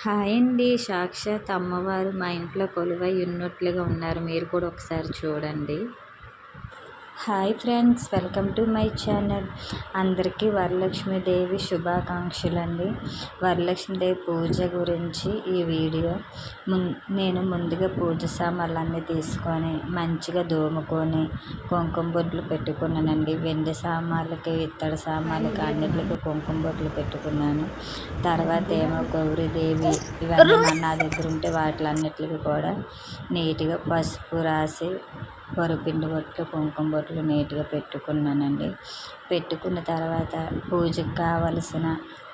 Hi అండి. సాక్షాత్ అమ్మవారు మా ఇంట్లో కొలువై ఉన్నట్లుగా ఉన్నారు. మీరు కూడా ఒకసారి చూడండి. Hi friends, welcome to my channel. అందరికీ వరలక్ష్మీదేవి శుభాకాంక్షలు అండి. వరలక్ష్మీదేవి పూజ గురించి ఈ వీడియో. నేను ముందుగా పూజ సామాన్లన్నీ తీసుకొని మంచిగా దోముకొని కుంకుమ బొట్లు పెట్టుకున్నానండి. వెండి సామాన్లకి, ఇత్తడి సామాన్లకి అన్నిటికి కుంకుమ బొట్లు పెట్టుకున్నాను. తర్వాత ఏమో గౌరీదేవి ఇవన్నీ నా దగ్గర ఉంటే వాటిలన్నిటికి కూడా నీట్గా పసుపు రాసి వరిపిండి బొట్లు, కుంకుమ బొట్లు నీట్గా పెట్టుకున్నానండి. పెట్టుకున్న తర్వాత పూజకు కావలసిన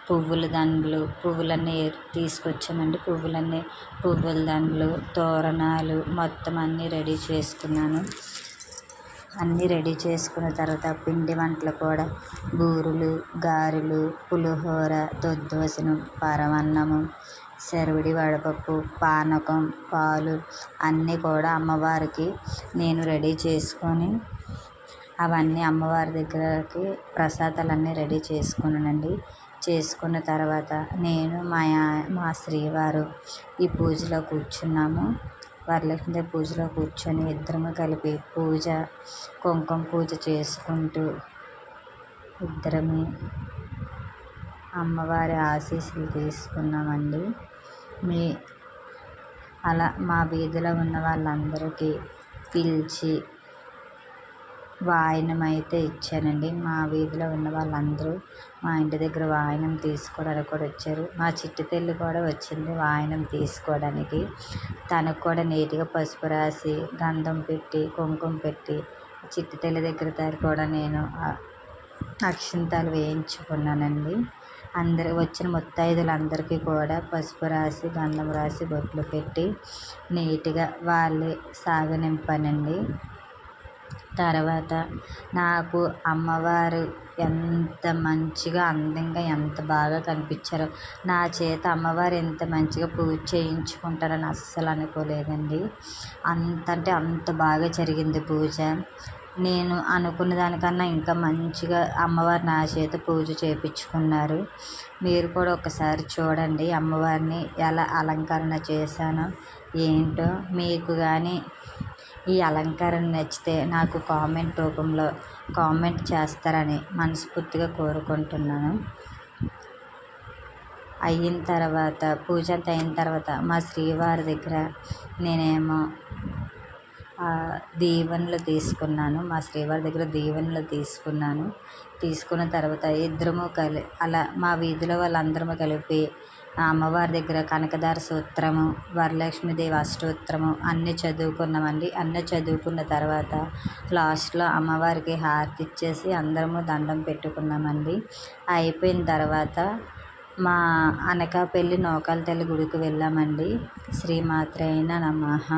పువ్వుల దండలు, పువ్వులన్నీ తీసుకొచ్చామండి. పువ్వుల దండలు, తోరణాలు మొత్తం అన్నీ రెడీ చేసుకున్నాను. అన్నీ రెడీ చేసుకున్న తర్వాత పిండి వంటలు కూడా బూరెలు, గారెలు, పులిహోర, దద్దోజనం, పరమాన్నము, శర్వడి వడపప్పు, పానకం, పాలు అన్నీ కూడా అమ్మవారికి నేను రెడీ చేసుకొని అవన్నీ అమ్మవారి దగ్గరకి ప్రసాదాలన్నీ రెడీ చేసుకున్నానండి. చేసుకున్న తర్వాత నేను మా శ్రీవారు ఈ పూజలో కూర్చున్నాము. వరలక్ష్మీదేవి పూజలో కూర్చొని ఇద్దరము కలిపి కుంకుమ పూజ చేసుకుంటూ ఇద్దరమే అమ్మవారి ఆశీస్సులు తీసుకున్నామండి. అలా మా వీధిలో ఉన్న వాళ్ళందరికీ పిలిచి వాయనం అయితే ఇచ్చానండి. మా వీధిలో ఉన్న వాళ్ళందరూ మా ఇంటి దగ్గర వాయనం తీసుకోవడానికి కూడా వచ్చారు. మా చిట్టి తల్లి కూడా వచ్చింది వాయనం తీసుకోవడానికి. తనకు కూడా నీట్గా పసుపు రాసి గంధం పెట్టి కుంకుమ పెట్టి చిట్టి తల్లి దగ్గర కూడా నేను అక్షింతలు వేయించుకున్నానండి. వచ్చిన ముత్తైదులందరికీ కూడా పసుపు రాసి గంధం రాసి బొట్లు పెట్టి నీట్గా వాళ్ళే సాగనింపానండి. తర్వాత నాకు అమ్మవారు ఎంత మంచిగా అందంగా ఎంత బాగా కనిపించారో, నా చేత అమ్మవారు ఎంత మంచిగా పూజ చేయించుకుంటారని అస్సలు అనుకోలేదండి. అంత బాగా జరిగింది పూజ. నేను అనుకున్న దానికన్నా ఇంకా మంచిగా అమ్మవారు నా చేత పూజ చేయించుకున్నారు. మీరు కూడా ఒకసారి చూడండి అమ్మవారిని ఎలా అలంకరణ చేశానో ఏంటో. మీకు కానీ ఈ అలంకరణ నచ్చితే నాకు కామెంట్ రూపంలో కామెంట్ చేస్తారని మనస్ఫూర్తిగా కోరుకుంటున్నాను. పూజ అంతా అయిన తర్వాత మా శ్రీవారి దగ్గర నేనేమో దీవెనలు తీసుకున్నాను. మా శ్రీవారి దగ్గర దీవెనలు తీసుకున్న తర్వాత ఇద్దరము అలా మా వీధిలో వాళ్ళందరము కలిపి అమ్మవారి దగ్గర కనకదార సూత్రము, వరలక్ష్మీదేవి అష్టోత్తరము అన్నీ చదువుకున్నామండి. అన్నీ చదువుకున్న తర్వాత లాస్ట్లో అమ్మవారికి హారతి ఇచ్చేసి అందరము దండం పెట్టుకున్నామండి. అయిపోయిన తర్వాత మా అనకాపల్లి నూకాల తల్లి గుడికి వెళ్ళామండి. శ్రీమాత్రే నమః.